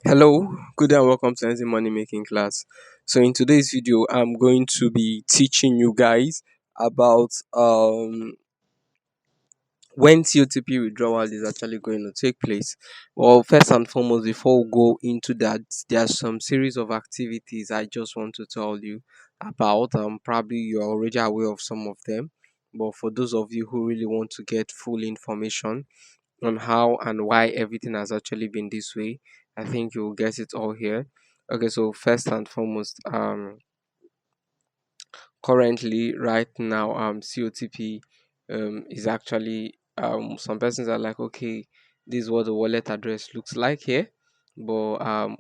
Hello, good day and welcome to Anything Money Making class. So in today's video, I'm going to be teaching you guys about when COTP withdrawal is actually going to take place. Well, first and foremost, before we go into that, there are some series of activities I just want to tell you about. Probably you're already aware of some of them, but for those of you who really want to get full information on how and why everything has actually been this way, I think you'll get it all here. Okay, so first and foremost, currently right now, COTP is actually some persons are like, okay, this is what the wallet address looks like here, but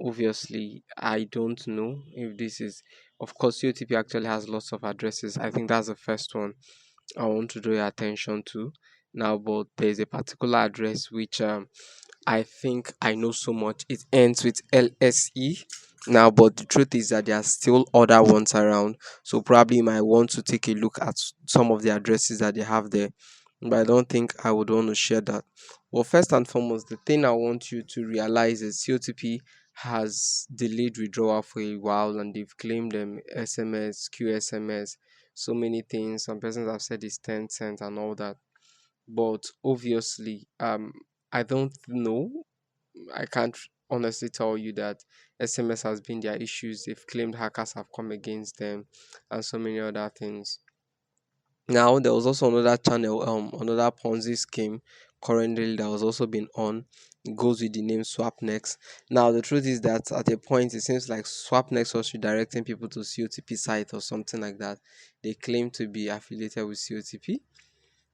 obviously I don't know if this is, of course, COTP actually has lots of addresses. I think that's the first one I want to draw your attention to now, but there's a particular address which I think I know so much. It ends with LSE now, but the truth is that there are still other ones around. So probably you might want to take a look at some of the addresses that they have there. But I don't think I would want to share that. Well, first and foremost, the thing I want you to realize is COTP has delayed withdrawal for a while and they've claimed them SMS, QSMS, so many things. Some persons have said it's 10 cents and all that. But obviously, I don't know. I can't honestly tell you that SMS has been their issues. They've claimed hackers have come against them and so many other things. Now there was also another channel, another Ponzi scheme currently that was also been on. It goes with the name Swapnex. Now the truth is that at a point it seems like Swapnex was redirecting people to COTP site or something like that. They claim to be affiliated with COTP.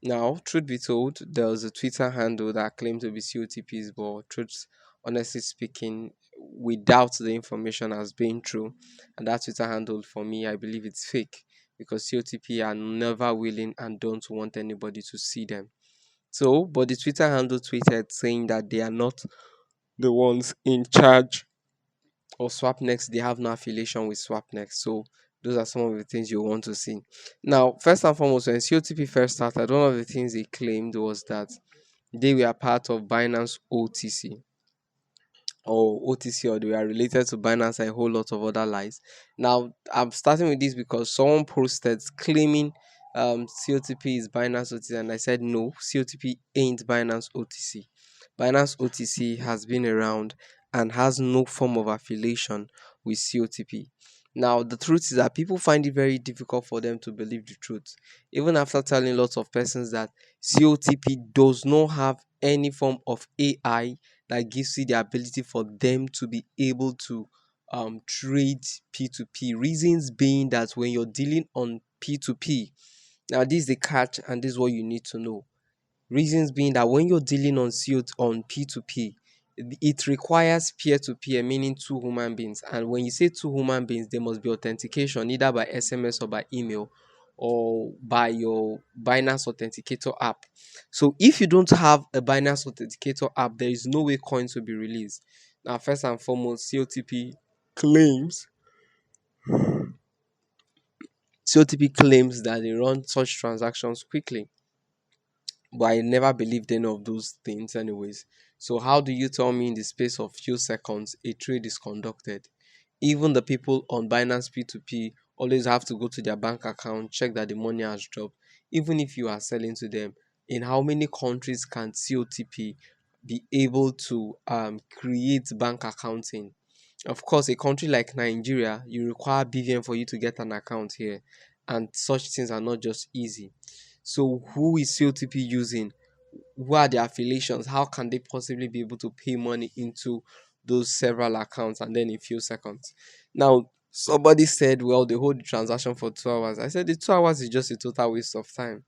Now, truth be told, there was a Twitter handle that claimed to be COTPs, but truth, honestly speaking, without the information as being true, and that Twitter handle for me, I believe it's fake because COTP are never willing and don't want anybody to see them. So, but the Twitter handle tweeted saying that they are not the ones in charge or Swapnext, they have no affiliation with Swapnext. So those are some of the things you want to see. Now, first and foremost, when COTP first started, one of the things they claimed was that they were part of Binance OTC or OTC, or they were related to Binance and a whole lot of other lies. Now, I'm starting with this because someone posted claiming COTP is Binance OTC, and I said no, COTP ain't Binance OTC. Binance OTC has been around and has no form of affiliation with COTP. Now, the truth is that people find it very difficult for them to believe the truth, even after telling lots of persons that COTP does not have any form of AI that gives you the ability for them to be able to trade P2P. Reasons being that when you're dealing on P2P, now this is the catch, and this is what you need to know. Reasons being that when you're dealing on on P2P, it requires peer to peer, meaning two human beings. And when you say two human beings, there must be authentication either by SMS or by email or by your Binance Authenticator app. So if you don't have a Binance Authenticator app, there is no way coins will be released. Now, first and foremost, claims COTP claims that they run such transactions quickly, but I never believed any of those things, anyways. So, how do you tell me in the space of few seconds a trade is conducted? Even the people on Binance P2P always have to go to their bank account, check that the money has dropped. Even if you are selling to them, in how many countries can COTP be able to create bank accounting? Of course, a country like Nigeria, you require BVN for you to get an account here, and such things are not just easy. So, who is COTP using? Who are the affiliations? How can they possibly be able to pay money into those several accounts and then in few seconds? Now, somebody said, well, they hold the transaction for 2 hours. I said the 2 hours is just a total waste of time.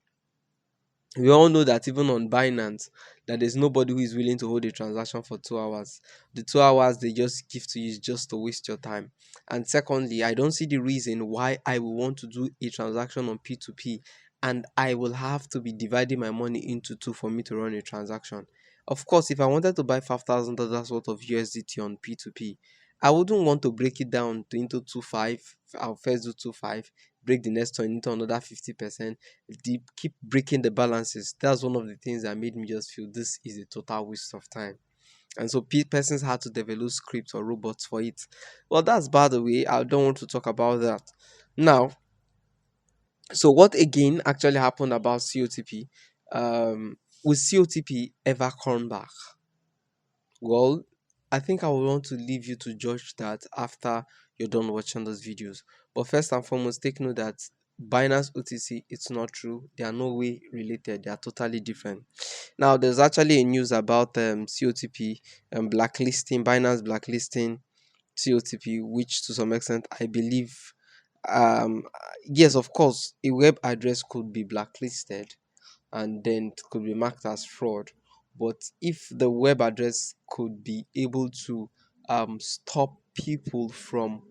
We all know that even on Binance, that there's nobody who is willing to hold a transaction for 2 hours. The 2 hours they just give to you is just to waste your time. And secondly, I don't see the reason why I will want to do a transaction on P2P and I will have to be dividing my money into two for me to run a transaction. Of course, if I wanted to buy $5,000 worth of USDT on P2P, I wouldn't want to break it down into two five. I'll first do two five, break the next one into another 50%, keep breaking the balances. That's one of the things that made me just feel this is a total waste of time. And so persons had to develop scripts or robots for it. Well, that's by the way. I don't want to talk about that now. So what again actually happened about COTP? Will COTP ever come back? Well, I think I would want to leave you to judge that after you're done watching those videos. But first and foremost, take note that Binance OTC, it's not true. They are no way related. They are totally different. Now, there's actually a news about COTP blacklisting, Binance blacklisting COTP, which to some extent I believe, um, yes, of course, a web address could be blacklisted and then it could be marked as fraud. But if the web address could be able to stop people from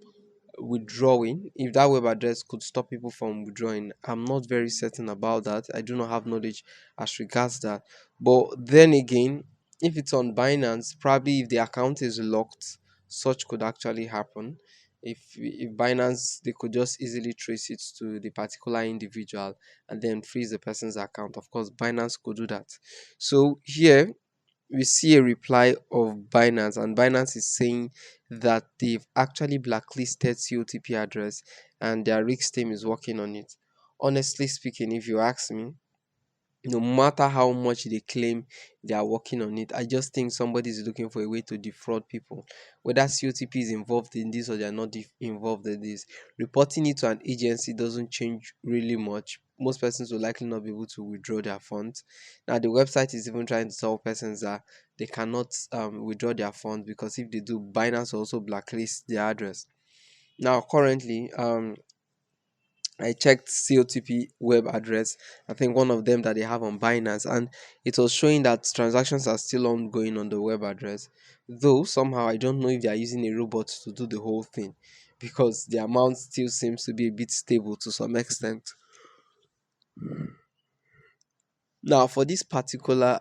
withdrawing, if that web address could stop people from withdrawing, I'm not very certain about that. I do not have knowledge as regards that. But then again, if it's on Binance, probably if the account is locked, such could actually happen. If Binance, they could just easily trace it to the particular individual and then freeze the person's account. Of course, Binance could do that. So here we see a reply of Binance, and Binance is saying that they've actually blacklisted COTP address and their risk team is working on it. Honestly speaking, if you ask me, no matter how much they claim they are working on it, I just think somebody is looking for a way to defraud people. Whether COTP is involved in this or they're not involved in this, reporting it to an agency doesn't change really much. Most persons will likely not be able to withdraw their funds. Now, the website is even trying to tell persons that they cannot withdraw their funds because if they do, Binance will also blacklist their address. Now, currently, I checked COTP web address. I think one of them that they have on Binance, and it was showing that transactions are still ongoing on the web address. Though somehow I don't know if they are using a robot to do the whole thing, because the amount still seems to be a bit stable to some extent. Now, for this particular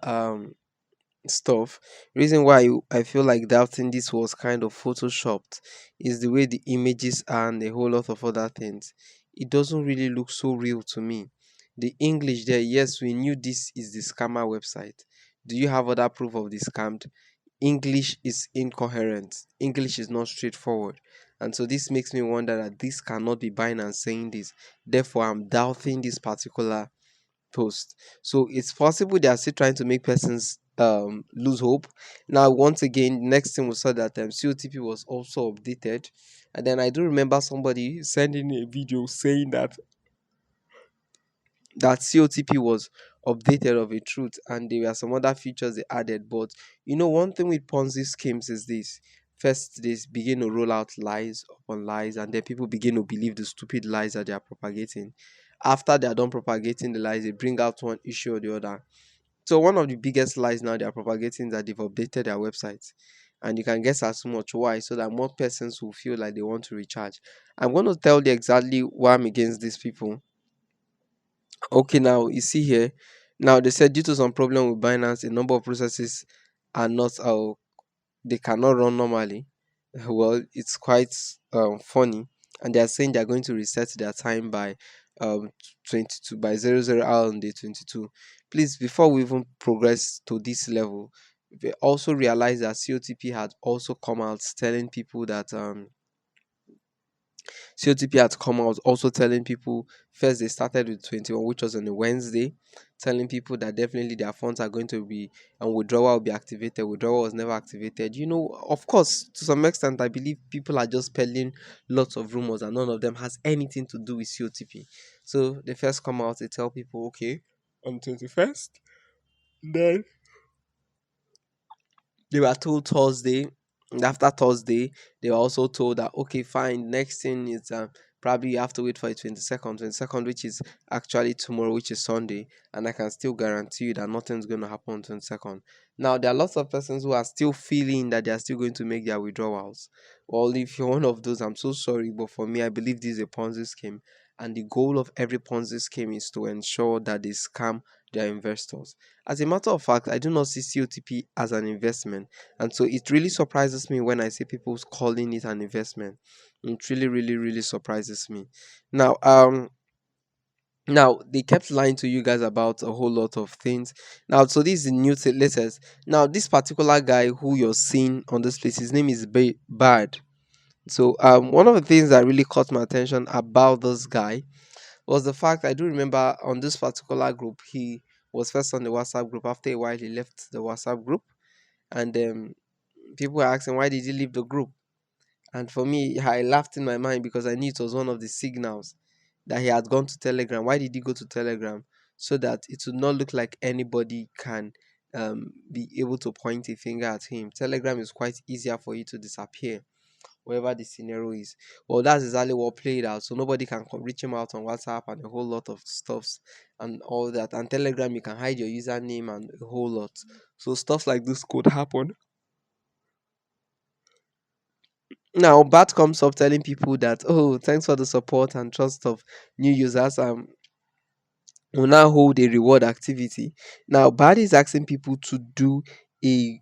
stuff, reason why I feel like doubting this was kind of photoshopped is the way the images and a whole lot of other things. It doesn't really look so real to me. The English there, yes, we knew this is the scammer website. Do you have other proof of the scammed? English is incoherent. English is not straightforward. And so this makes me wonder that this cannot be Binance saying this. Therefore, I'm doubting this particular post. So it's possible they are still trying to make persons lose hope. Now, once again, next thing we saw that COTP was also updated, and then I do remember somebody sending a video saying that COTP was updated of a truth, and there were some other features they added. But one thing with Ponzi schemes is this: first, they begin to roll out lies upon lies, and then people begin to believe the stupid lies that they are propagating. After they are done propagating the lies, they bring out one issue or the other. So one of the biggest lies now they are propagating is that they've updated their website. And you can guess as much why, so that more persons will feel like they want to recharge. I'm going to tell you exactly why I'm against these people. Okay, now you see here. Now they said due to some problem with Binance, a number of processes are not they cannot run normally. Well, it's quite funny, and they are saying they are going to reset their time by 22 by 00 hour on day 22. Please, before we even progress to this level, we also realize that COTP had also come out telling people that COTP had come out also telling people, first they started with 21, which was on a Wednesday, telling people that definitely their funds are going to be, and withdrawal will be activated. Withdrawal was never activated. Of course, to some extent, I believe people are just peddling lots of rumors and none of them has anything to do with COTP. So they first come out, they tell people, okay, on 21st, then they were told Thursday, and after Thursday, they were also told that okay, fine. Next thing is probably you have to wait for the 22nd, which is actually tomorrow, which is Sunday, and I can still guarantee you that nothing's going to happen on 22nd. Now there are lots of persons who are still feeling that they are still going to make their withdrawals. Well, if you're one of those, I'm so sorry, but for me, I believe this is a Ponzi scheme, and the goal of every Ponzi scheme is to ensure that they scam their investors. As a matter of fact, I do not see COTP as an investment. And so it really surprises me when I see people calling it an investment. It really, really, really surprises me. Now, Now they kept lying to you guys about a whole lot of things. Now, so this is the new latest. Now, this particular guy who you're seeing on this place, his name is Bad. So one of the things that really caught my attention about this guy was the fact I do remember on this particular group, he was first on the WhatsApp group. After a while, he left the WhatsApp group, and people were asking, why did he leave the group? And for me, I laughed in my mind because I knew it was one of the signals that he had gone to Telegram. Why did he go to Telegram? So that it would not look like anybody can be able to point a finger at him. Telegram is quite easier for you to disappear wherever the scenario is. Well, that's exactly what played out. So nobody can reach him out on WhatsApp and a whole lot of stuffs and all that. And Telegram, you can hide your username and a whole lot. So stuff like this could happen. Now, Bat comes up telling people that, oh, thanks for the support and trust of new users. Will now hold a reward activity. Now, Bat is asking people to do a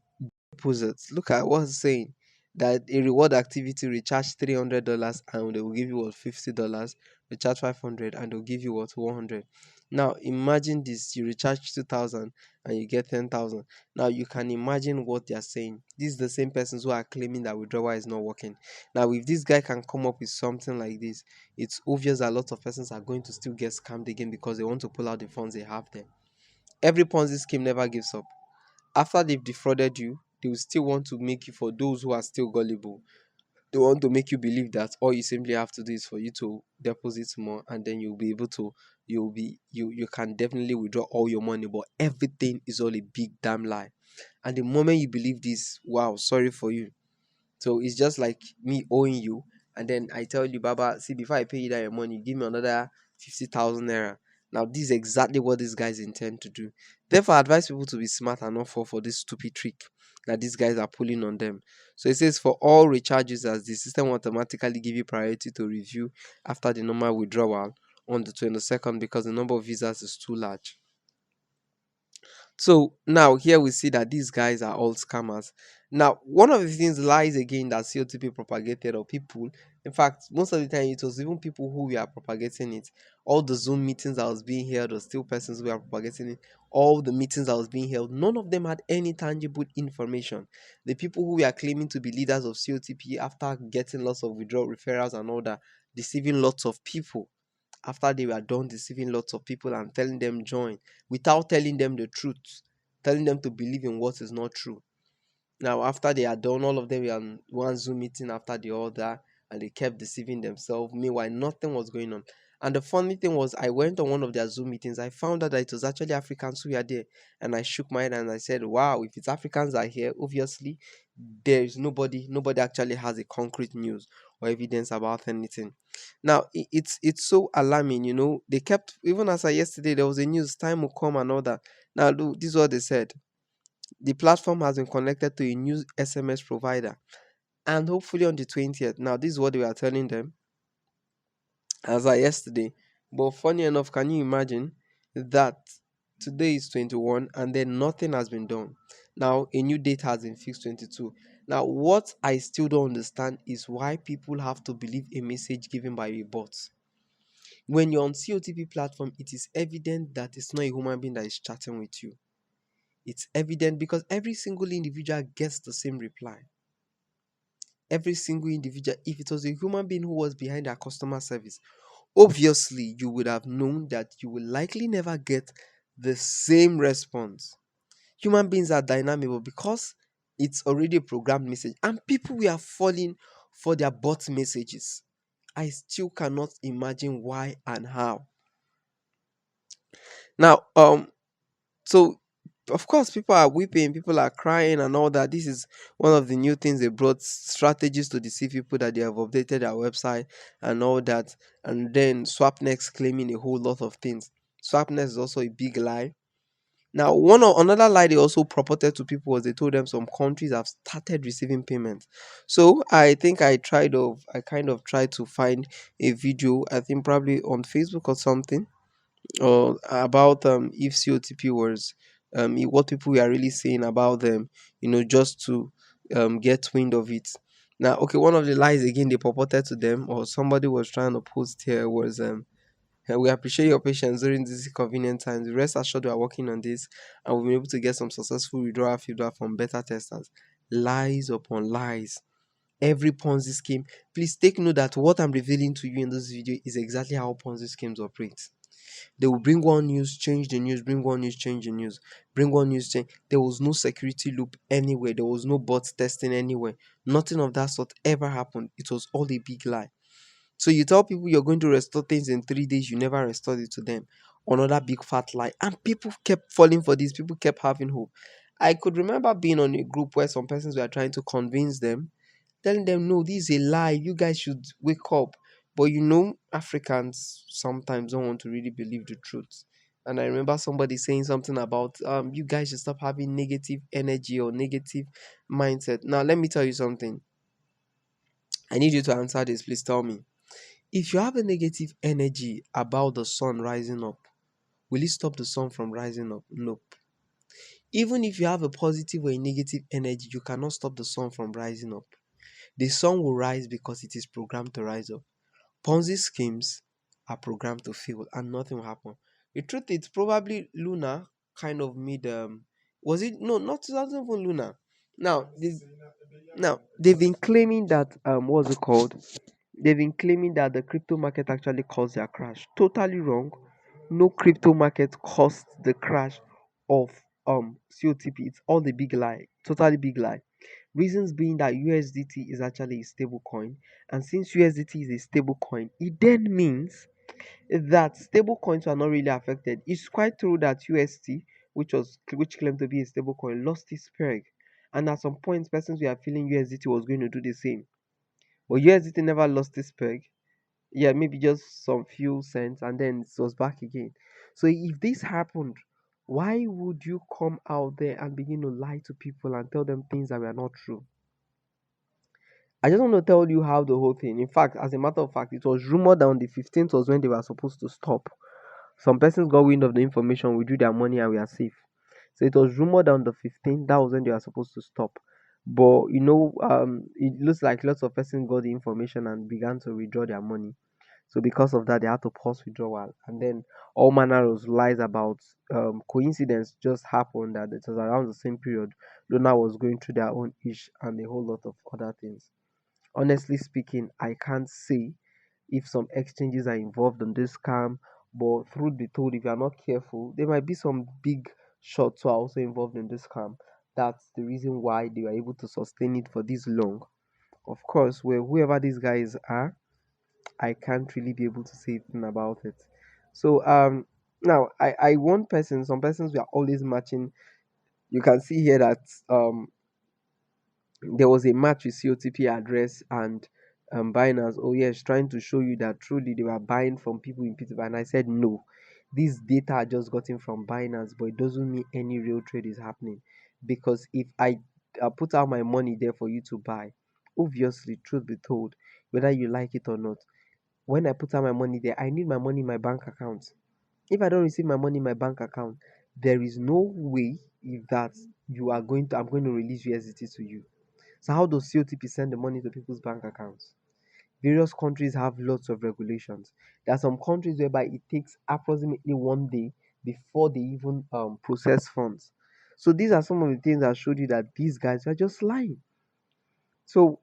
opposites. Look at what's saying that a reward activity recharge $300 and they will give you what $50, recharge 500 and they'll give you what 100. Now imagine this, you recharge 2,000 and you get 10,000. Now you can imagine what they are saying. These are the same persons who are claiming that withdrawal is not working. Now if this guy can come up with something like this, it's obvious that a lot of persons are going to still get scammed again because they want to pull out the funds they have there. Every Ponzi scheme never gives up. After they've defrauded you, they will still want to make you, for those who are still gullible, they want to make you believe that all you simply have to do is for you to deposit more and then you'll be able to, you can definitely withdraw all your money, but everything is all a big damn lie. And the moment you believe this, wow, sorry for you. So it's just like me owing you, and then I tell you, Baba, see, before I pay you that your money, give me another 50,000 naira. Now, this is exactly what these guys intend to do. Therefore, I advise people to be smart and not fall for this stupid trick that these guys are pulling on them. So it says for all recharges, as the system will automatically give you priority to review after the normal withdrawal on the 22nd because the number of users is too large. So now here we see that these guys are all scammers. Now, one of the things lies again that COTP propagated, or people, in fact, most of the time it was even people who were propagating it. All the Zoom meetings that was being held, or still persons who were propagating it, all the meetings that was being held, none of them had any tangible information. The people who were claiming to be leaders of COTP after getting lots of withdrawal referrals and all that, deceiving lots of people after they were done deceiving lots of people and telling them join without telling them the truth, telling them to believe in what is not true. Now, after they had done, all of them were on one Zoom meeting after the other, and they kept deceiving themselves. Meanwhile, nothing was going on. And the funny thing was, I went on one of their Zoom meetings. I found out that it was actually Africans who were there, and I shook my head and I said, "Wow! If it's Africans are here, obviously there is nobody. Nobody actually has a concrete news or evidence about anything." Now, it's so alarming. They kept, even as I yesterday, there was a news time will come and all that. Now, look, this is what they said: the platform has been connected to a new SMS provider, and hopefully on the 20th. Now, this is what they were telling them as I yesterday. But funny enough, can you imagine that today is 21 and then nothing has been done? Now, a new date has been fixed 22. Now, what I still don't understand is why people have to believe a message given by a bot. When you're on COTP platform, it is evident that it's not a human being that is chatting with you. It's evident because every single individual gets the same reply. Every single individual, if it was a human being who was behind our customer service, obviously you would have known that you will likely never get the same response. Human beings are dynamic, but because it's already a programmed message and people we are falling for their bot messages, I still cannot imagine why and how. Now, so of course people are weeping, people are crying and all that. This is one of the new things they brought: strategies to deceive people that they have updated their website and all that. And then Swapnex claiming a whole lot of things. Swapnex is also a big lie. Now, another lie they also purported to people was they told them some countries have started receiving payments. So I think I kind of tried to find a video, I think probably on Facebook or something, or about if COTP was what people were really saying about them, just to get wind of it. Now, okay, one of the lies again they purported to them, or somebody was trying to post here, was We appreciate your patience during these inconvenient times. Rest assured, we are working on this and we'll be able to get some successful withdrawal feedback from beta testers. Lies upon lies. Every Ponzi scheme. Please take note that what I'm revealing to you in this video is exactly how Ponzi schemes operate. They will bring one news, change the news, bring one news, change the news, bring one news, change. There was no security loop anywhere. There was no bot testing anywhere. Nothing of that sort ever happened. It was all a big lie. So you tell people you're going to restore things in 3 days, you never restored it to them. Another big fat lie. And people kept falling for this, people kept having hope. I could remember being on a group where some persons were trying to convince them, telling them, no, this is a lie. You guys should wake up. But Africans sometimes don't want to really believe the truth. And I remember somebody saying something about you guys should stop having negative energy or negative mindset. Now let me tell you something. I need you to answer this. Please tell me. If you have a negative energy about the sun rising up, will it stop the sun from rising up? Nope. Even if you have a positive or a negative energy, you cannot stop the sun from rising up. The sun will rise because it is programmed to rise up. Ponzi schemes are programmed to fail and nothing will happen. The truth is probably Luna kind of made was it no not even Luna. Now they've been claiming that what's it called? They've been claiming that the crypto market actually caused their crash. Totally wrong. No crypto market caused the crash of COTP. It's all the big lie. Totally big lie. Reasons being that USDT is actually a stable coin, and since USDT is a stable coin, it then means that stable coins are not really affected. It's quite true that UST, which claimed to be a stable coin, lost its peg, and at some point, persons were feeling USDT was going to do the same. But USDT never lost its peg. Yeah, maybe just some few cents, and then it was back again. So if this happened, why would you come out there and begin to lie to people and tell them things that were not true? I just want to tell you how the whole thing. In fact, as a matter of fact, it was rumored that on the 15th was when they were supposed to stop. Some persons got wind of the information, withdrew their money, and we are safe. So it was rumored that on the 15th, that was when they were supposed to stop. But it looks like lots of persons got the information and began to withdraw their money. So because of that, they had to pause withdrawal, and then all manner of lies about coincidence just happened that it was around the same period. Luna was going through their own ish and a whole lot of other things. Honestly speaking, I can't say if some exchanges are involved in this scam, but truth be told, if you are not careful, there might be some big shots who are also involved in this scam. That's the reason why they were able to sustain it for this long. Of course, well, whoever these guys are, I can't really be able to say anything about it. So now I want persons, some persons we are always matching. You can see here that there was a match with COTP address and Binance. Oh yes, trying to show you that truly they were buying from people in P2P. And I said no. This data I just gotten from Binance, but it doesn't mean any real trade is happening. Because if I put out my money there for you to buy, obviously, truth be told, whether you like it or not, when I put out my money there, I need my money in my bank account. If I don't receive my money in my bank account, there is no way if that I'm going to release USDT to you. So how does COTP send the money to people's bank accounts? Various countries have lots of regulations. There are some countries whereby it takes approximately 1 day before they even process funds. So these are some of the things that showed you that these guys are just lying. So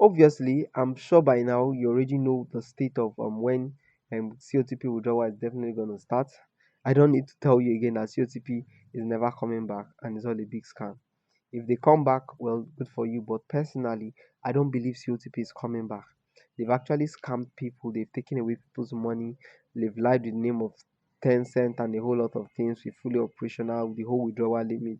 obviously, I'm sure by now you already know the state of when COTP withdrawal is definitely going to start. I don't need to tell you again that COTP is never coming back and it's all a big scam. If they come back, well, good for you. But personally, I don't believe COTP is coming back. They've actually scammed people. They've taken away people's money. They've lied with the name of 10 cent and a whole lot of things. We're fully operational with the whole withdrawal limit.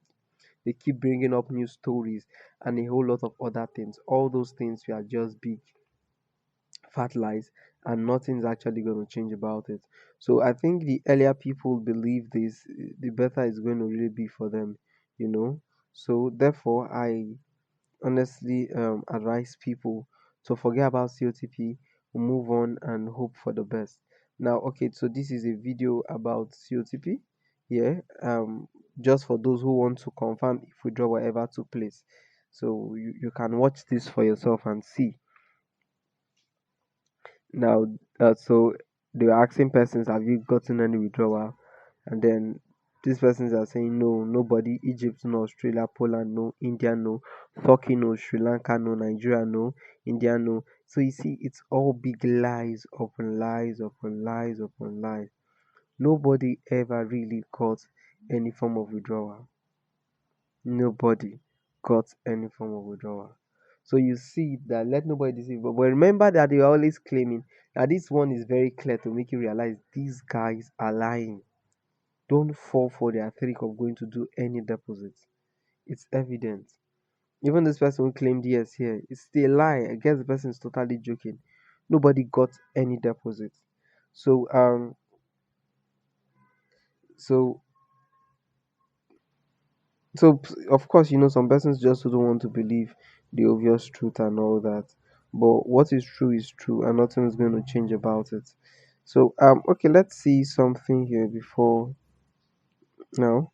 They keep bringing up new stories and a whole lot of other things. All those things are just big fat lies, and nothing's actually going to change about it. So I think the earlier people believe this, the better it's going to really be for them, you know. So therefore, I honestly advise people to forget about COTP, move on, and hope for the best. Now, okay, so this is a video about COTP. Yeah, just for those who want to confirm if withdrawal ever took place. So you can watch this for yourself and see. Now, so they were asking persons, have you gotten any withdrawal? And then these persons are saying no, nobody. Egypt no, Australia, Poland no, India no, Turkey no, Sri Lanka no, Nigeria no, India no. So you see, it's all big lies upon lies upon lies upon lies. Nobody ever really got any form of withdrawal. Nobody got any form of withdrawal. So you see that, let nobody deceive. But remember that they are always claiming that this one is very clear to make you realize these guys are lying. Don't fall for their trick of going to do any deposits. It's evident. Even this person who claimed yes here, it's still a lie. I guess the person is totally joking. Nobody got any deposits. So so of course, some persons just don't want to believe the obvious truth and all that. But what is true, and nothing is going to change about it. So okay, let's see something here before now.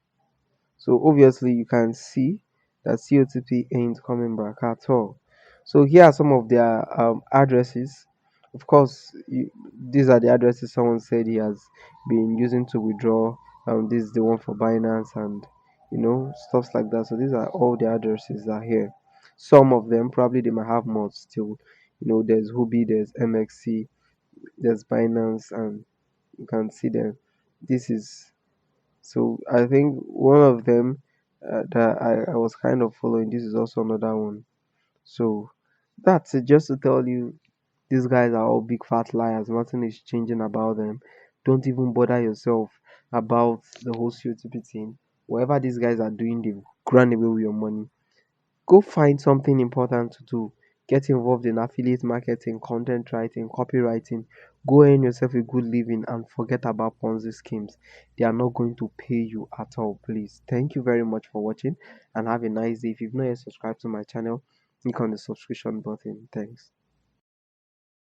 So obviously you can see that COTP ain't coming back at all. So here are some of their addresses. Of course, these are the addresses someone said he has been using to withdraw. This is the one for Binance and stuff like that. So these are all the addresses that are here. Some of them probably they might have more still. There's Hubi, there's MXC, there's Binance, and you can see them. This is so I think one of them that I was kind of following. This is also another one. So that's it. Just to tell you, these guys are all big fat liars. Nothing is changing about them. Don't even bother yourself about the whole COTP thing. Whatever these guys are doing, they've run away with your money. Go find something important to do. Get involved in affiliate marketing, content writing, copywriting. Go earn yourself a good living and forget about Ponzi schemes. They are not going to pay you at all, please. Thank you very much for watching and have a nice day. If you've not yet subscribed to my channel, click on the subscription button. Thanks.